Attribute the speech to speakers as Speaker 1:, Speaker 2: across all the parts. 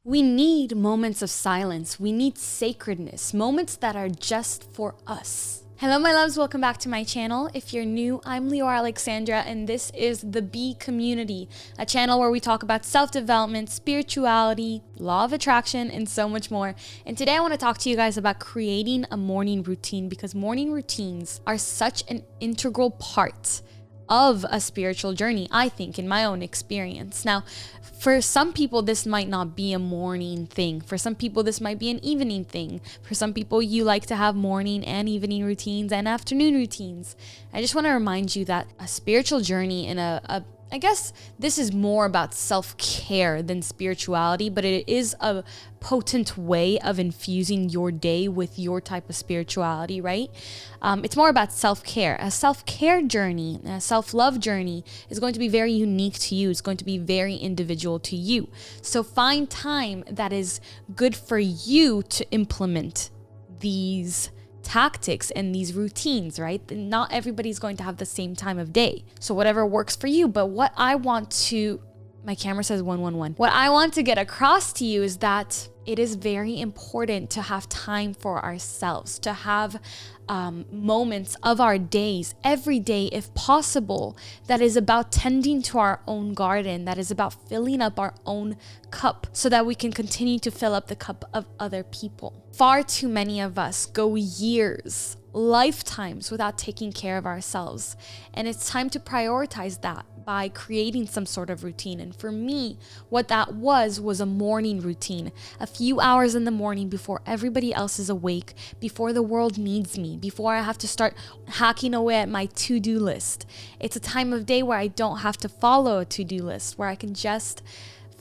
Speaker 1: We need moments of silence. We need sacredness, moments that are just for us. Hello, my loves. Welcome back to my channel. If you're new, I'm Leeor Alexandra, and this is the Bee Community, a channel where we talk about self-development, spirituality, law of attraction, and so much more. And today I want to talk to you guys about creating a morning routine, because morning routines are such an integral part of a spiritual journey, I think, in my own experience. Now, for some people, this might not be a morning thing. For some people, this might be an evening thing. For some people, you like to have morning and evening routines and afternoon routines. I just want to remind you that a spiritual journey in I guess this is more about self-care than spirituality, but it is a potent way of infusing your day with your type of spirituality, right? It's more about self-care. A self-care journey, a self-love journey is going to be very unique to you. It's going to be very individual to you. So find time that is good for you to implement these tactics and these routines, right? Not everybody's going to have the same time of day. So whatever works for you. But what I want to, my camera says 111. What I want to get across to you is that it is very important to have time for ourselves, to have moments of our days, every day, if possible, that is about tending to our own garden, that is about filling up our own cup so that we can continue to fill up the cup of other people. Far too many of us go years, lifetimes without taking care of ourselves. And it's time to prioritize that by creating some sort of routine. And for me, what that was a morning routine. A few hours in the morning before everybody else is awake, before the world needs me, before I have to start hacking away at my to-do list. It's a time of day where I don't have to follow a to-do list, where I can just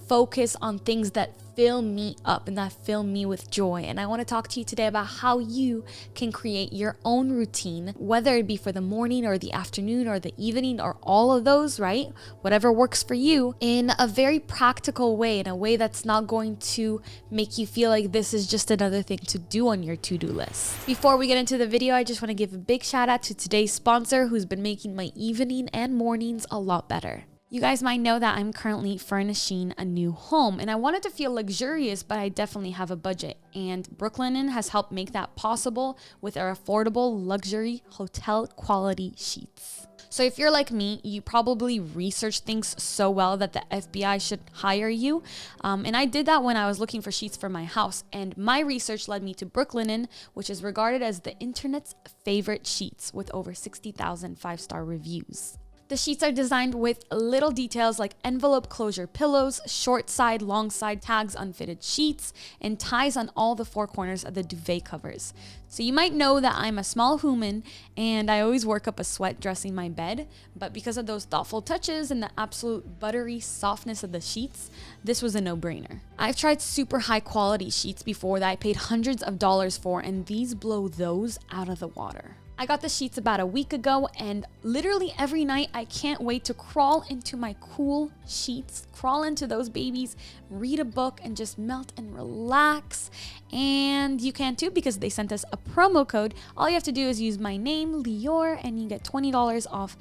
Speaker 1: focus on things that fill me up and that fill me with joy. And I want to talk to you today about how you can create your own routine, whether it be for the morning or the afternoon or the evening or all of those, right? Whatever works for you, in a very practical way, in a way that's not going to make you feel like this is just another thing to do on your to-do list. Before we get into the video, I just want to give a big shout out to today's sponsor, who's been making my evening and mornings a lot better. You guys might know that I'm currently furnishing a new home, and I want it to feel luxurious, but I definitely have a budget. And Brooklinen has helped make that possible with our affordable luxury hotel quality sheets. So if you're like me, you probably research things so well that the FBI should hire you. And I did that when I was looking for sheets for my house. And my research led me to Brooklinen, which is regarded as the internet's favorite sheets with over 60,000 5-star reviews. The sheets are designed with little details like envelope closure pillows, short side, long side tags, unfitted sheets, and ties on all the four corners of the duvet covers. So you might know that I'm a small human and I always work up a sweat dressing my bed, but because of those thoughtful touches and the absolute buttery softness of the sheets, this was a no-brainer. I've tried super high quality sheets before that I paid hundreds of dollars for, and these blow those out of the water. I got the sheets about a week ago, and literally every night I can't wait to crawl into my cool sheets, crawl into those babies, read a book, and just melt and relax. And you can too, because they sent us a promo code. All you have to do is use my name, Leeor, and you get $20 off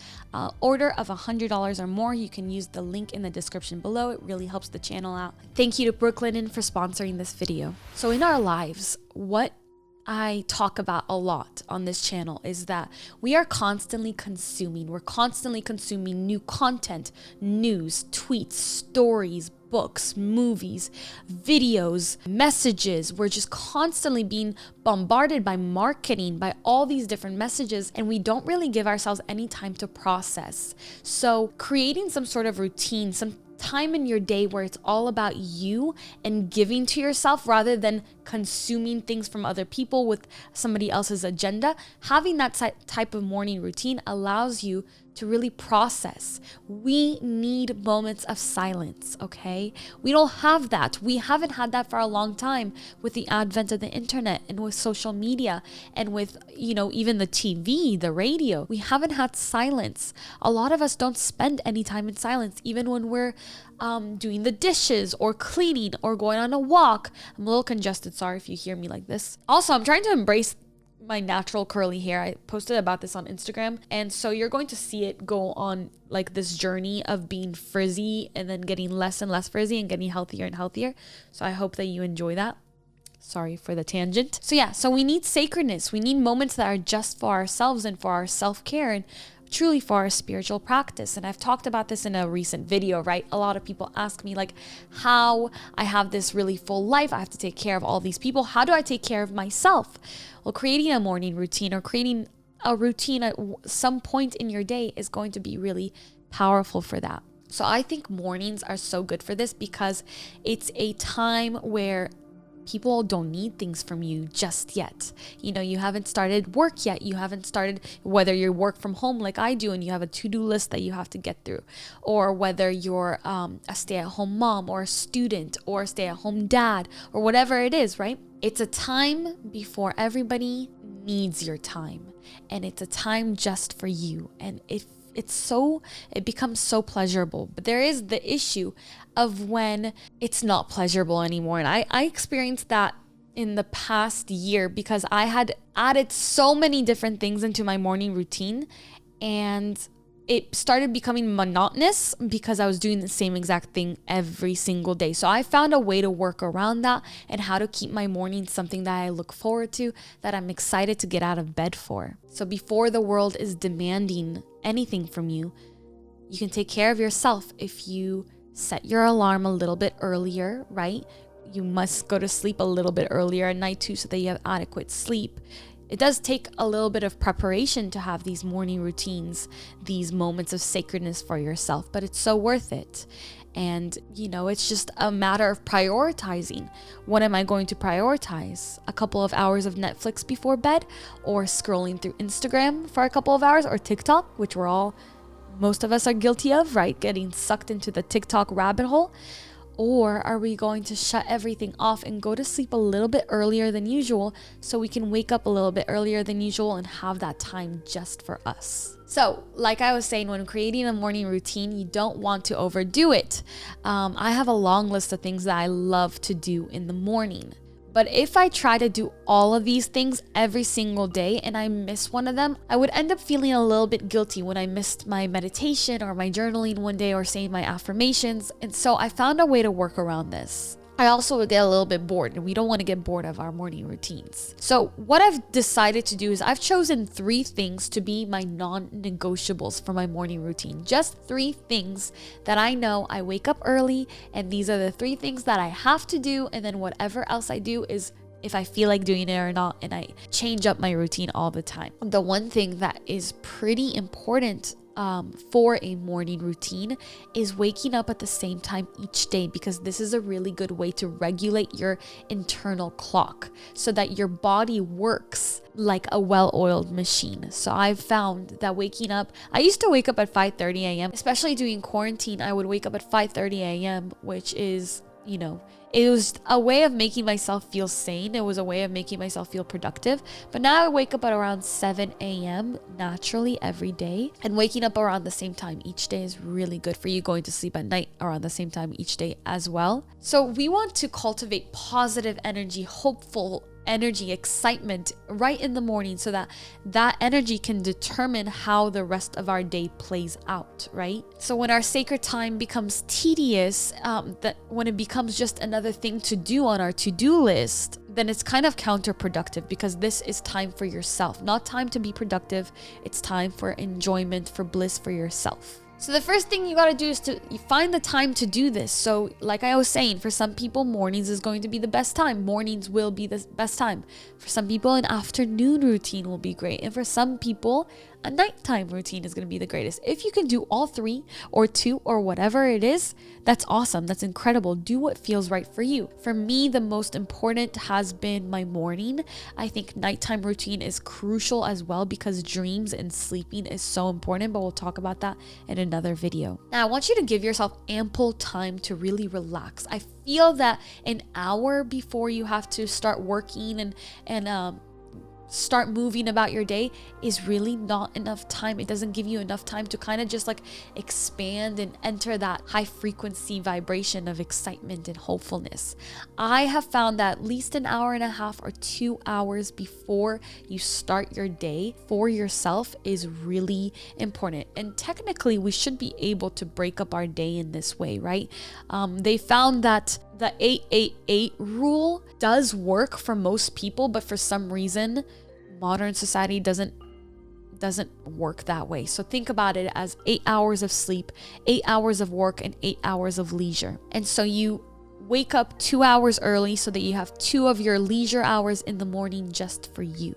Speaker 1: order of $100 or more. You can use the link in the description below. It really helps the channel out. Thank you to Brooklinen for sponsoring this video. So in our lives, what I talk about a lot on this channel is that we are constantly consuming. We're constantly consuming new content, news, tweets, stories, books, movies, videos, messages. We're just constantly being bombarded by marketing, by all these different messages, and we don't really give ourselves any time to process. So creating some sort of routine, some time in your day where it's all about you and giving to yourself rather than consuming things from other people with somebody else's agenda, having that type of morning routine allows you to really process. We need moments of silence, okay? We don't have that. We haven't had that for a long time with the advent of the internet and with social media and with, even the TV, the radio. We haven't had silence. A lot of us don't spend any time in silence, even when we're doing the dishes or cleaning or going on a walk. I'm a little congested. Sorry if you hear me like this. Also, I'm trying to embrace my natural curly hair. I posted about this on Instagram. And so you're going to see it go on like this journey of being frizzy and then getting less and less frizzy and getting healthier and healthier. So I hope that you enjoy that. Sorry for the tangent. So yeah, so we need sacredness. We need moments that are just for ourselves and for our self-care and truly for our spiritual practice. And I've talked about this in a recent video, right? A lot of people ask me like how I have this really full life. I have to take care of all these people. How do I take care of myself? Well, creating a morning routine or creating a routine at some point in your day is going to be really powerful for that. So I think mornings are so good for this because it's a time where people don't need things from you just yet. You know, you haven't started work yet. You haven't started, whether you work from home like I do and you have a to-do list that you have to get through, or whether you're a stay-at-home mom or a student or a stay-at-home dad or whatever it is, right? It's a time before everybody needs your time, and it's a time just for you. And it becomes so pleasurable. But there is the issue of when it's not pleasurable anymore. And I experienced that in the past year because I had added so many different things into my morning routine, and it started becoming monotonous because I was doing the same exact thing every single day. So I found a way to work around that and how to keep my morning something that I look forward to, that I'm excited to get out of bed for. So before the world is demanding anything from you, you can take care of yourself if you set your alarm a little bit earlier, right? You must go to sleep a little bit earlier at night too so that you have adequate sleep. It does take a little bit of preparation to have these morning routines, these moments of sacredness for yourself, but it's so worth it. And, you know, it's just a matter of prioritizing. What am I going to prioritize? A couple of hours of Netflix before bed, or scrolling through Instagram for a couple of hours, or TikTok, which most of us are guilty of, right? Getting sucked into the TikTok rabbit hole. Or are we going to shut everything off and go to sleep a little bit earlier than usual so we can wake up a little bit earlier than usual and have that time just for us? So, like I was saying, when creating a morning routine, you don't want to overdo it. I have a long list of things that I love to do in the morning. But if I try to do all of these things every single day and I miss one of them, I would end up feeling a little bit guilty when I missed my meditation or my journaling one day or saying my affirmations. And so I found a way to work around this. I also would get a little bit bored, and we don't want to get bored of our morning routines. So what I've decided to do is I've chosen 3 things to be my non-negotiables for my morning routine. Just 3 things that I know I wake up early, and these are the 3 things that I have to do, and then whatever else I do is if I feel like doing it or not, and I change up my routine all the time. The one thing that is pretty important for a morning routine is waking up at the same time each day, because this is a really good way to regulate your internal clock so that your body works like a well-oiled machine. So I've found that waking up, I used to wake up at 5:30 a.m. Especially during quarantine, I would wake up at 5:30 a.m., which is, you know, it was a way of making myself feel sane. It was a way of making myself feel productive. But now I wake up at around 7 a.m. naturally every day. And waking up around the same time each day is really good for you. Going to sleep at night around the same time each day as well. So we want to cultivate positive energy, hopeful energy, excitement right in the morning, so that that energy can determine how the rest of our day plays out, right? So when our sacred time becomes tedious, that when it becomes just another thing to do on our to-do list, then it's kind of counterproductive, because this is time for yourself, not time to be productive. It's time for enjoyment, for bliss, for yourself. So the first thing you got to do is to find the time to do this. So like I was saying, for some people, mornings is going to be the best time. Mornings will be the best time. For some people, an afternoon routine will be great. And for some people, a nighttime routine is going to be the greatest. If you can do all 3 or 2 or whatever it is, that's awesome. That's incredible. Do what feels right for you. For me, the most important has been my morning. I think nighttime routine is crucial as well, because dreams and sleeping is so important, but we'll talk about that in another video. Now, I want you to give yourself ample time to really relax. I feel that an hour before you have to start working and start moving about your day is really not enough time. It doesn't give you enough time to kind of just like expand and enter that high frequency vibration of excitement and hopefulness. I have found that at least an hour and a half or 2 hours before you start your day for yourself is really important. And technically we should be able to break up our day in this way, right? They found that the 888 rule does work for most people, but for some reason modern society doesn't work that way. So think about it as 8 hours of sleep, 8 hours of work, and 8 hours of leisure. And so you wake up 2 hours early so that you have 2 of your leisure hours in the morning just for you,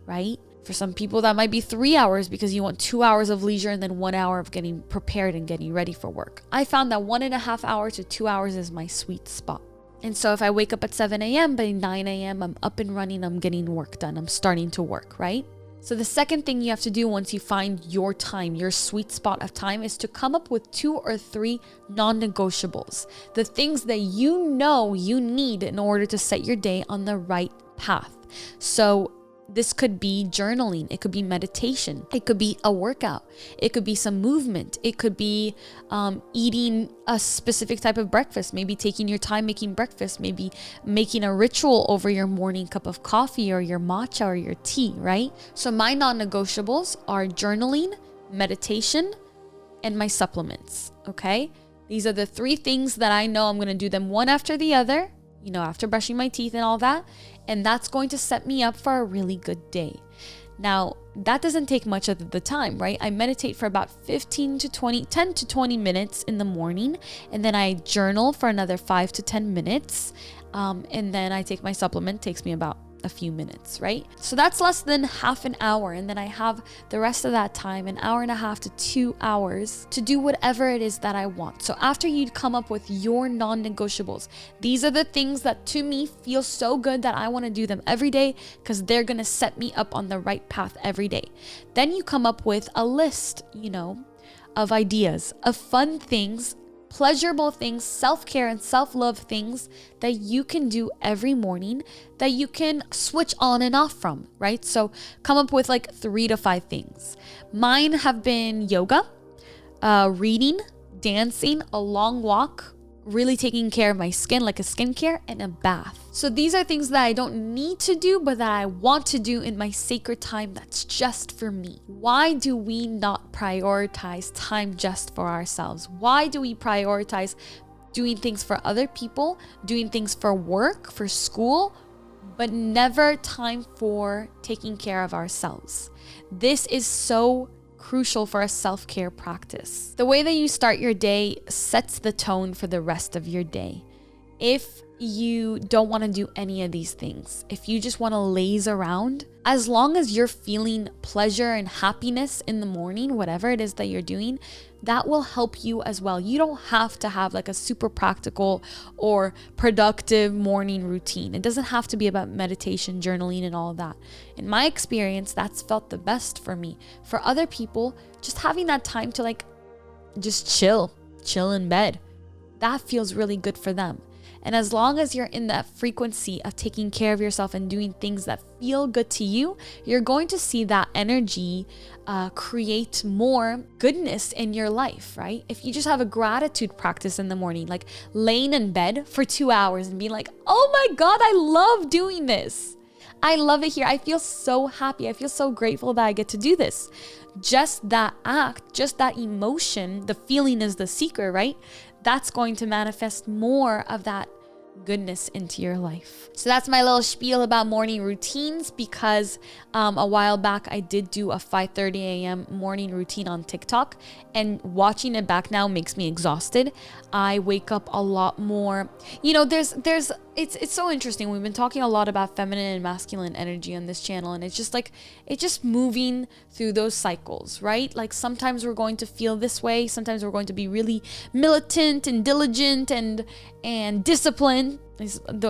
Speaker 1: right? For some people that might be 3 hours because you want 2 hours of leisure and then 1 hour of getting prepared and getting ready for work. I found that 1.5 hours to 2 hours is my sweet spot. And so if I wake up at 7 a.m., by 9 a.m., I'm up and running, I'm getting work done, I'm starting to work, right? So the second thing you have to do once you find your time, your sweet spot of time, is to come up with 2 or 3 non-negotiables. The things that you know you need in order to set your day on the right path. So this could be journaling, it could be meditation, it could be a workout, it could be some movement, it could be eating a specific type of breakfast, maybe taking your time making breakfast, maybe making a ritual over your morning cup of coffee or your matcha or your tea, right? So my non-negotiables are journaling, meditation, and my supplements, okay? These are the 3 things that I know I'm going to do them one after the other, you know, after brushing my teeth and all that. And that's going to set me up for a really good day. Now, that doesn't take much of the time, right? I meditate for about 10 to 20 minutes in the morning. And then I journal for another 5 to 10 minutes. And then I take my supplement, takes me about a few minutes, right? So that's less than half an hour. And then I have the rest of that time, an hour and a half to 2 hours, to do whatever it is that I want. So after you come up with your non-negotiables, these are the things that to me feel so good that I want to do them every day because they're going to set me up on the right path every day. Then you come up with a list, you know, of ideas, of fun things, pleasurable things, self-care and self-love things that you can do every morning that you can switch on and off from, right? So come up with like 3 to 5 things. Mine have been yoga, reading, dancing, a long walk, really taking care of my skin, like a skincare, and a bath. So these are things that I don't need to do, but that I want to do in my sacred time that's just for me. Why do we not prioritize time just for ourselves? Why do we prioritize doing things for other people, doing things for work, for school, but never time for taking care of ourselves? This is so crucial for a self-care practice. The way that you start your day sets the tone for the rest of your day. If you don't want to do any of these things, if you just want to laze around, as long as you're feeling pleasure and happiness in the morning, whatever it is that you're doing, that will help you as well. You don't have to have like a super practical or productive morning routine. It doesn't have to be about meditation, journaling, and all of that. In my experience, that's felt the best for me. For other people, just having that time to like just chill in bed, that feels really good for them. And as long as you're in that frequency of taking care of yourself and doing things that feel good to you, you're going to see that energy create more goodness in your life, right? If you just have a gratitude practice in the morning, like laying in bed for 2 hours and being like, oh my God, I love doing this. I love it here. I feel so happy. I feel so grateful that I get to do this. Just that act, just that emotion, the feeling is the secret, right? That's going to manifest more of that goodness into your life. So that's my little spiel about morning routines, because a while back I did do a 5:30 a.m. morning routine on TikTok, and watching it back now makes me exhausted. I wake up a lot more. You know, it's so interesting. We've been talking a lot about feminine and masculine energy on this channel, and it's just moving through those cycles, right? Like sometimes we're going to feel this way, sometimes we're going to be really militant and diligent and disciplined.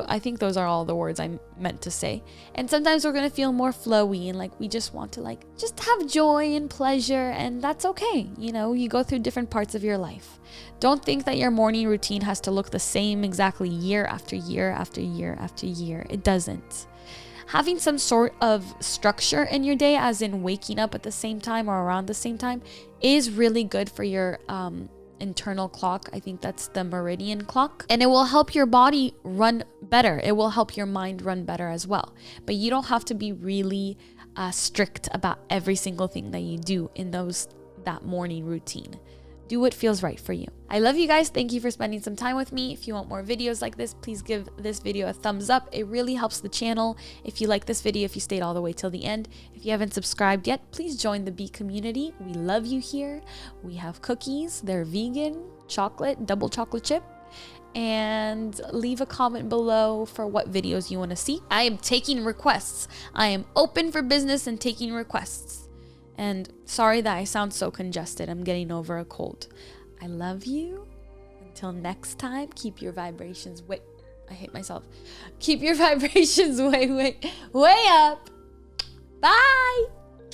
Speaker 1: I think those are all the words I meant to say. And sometimes we're going to feel more flowy and like we just want to like just have joy and pleasure, and that's okay. You know, you go through different parts of your life. Don't think that your morning routine has to look the same exactly year after year after year after year. It doesn't. having some sort of structure in your day, as in waking up at the same time or around the same time, is really good for your internal clock. I think that's the meridian clock, and it will help your body run better. It will help your mind run better as well. But you don't have to be really strict about every single thing that you do in that morning routine. Do what feels right for you. I love you guys. Thank you for spending some time with me. If you want more videos like this, please give this video a thumbs up. It really helps the channel. If you like this video, if you stayed all the way till the end, if you haven't subscribed yet, please join the Bee community. We love you here. We have cookies. They're vegan, chocolate, double chocolate chip. And leave a comment below for what videos you want to see. I am taking requests. I am open for business and taking requests. And sorry that I sound so congested. I'm getting over a cold. I love you. Until next time, keep your vibrations I hate myself. Keep your vibrations way up. Bye.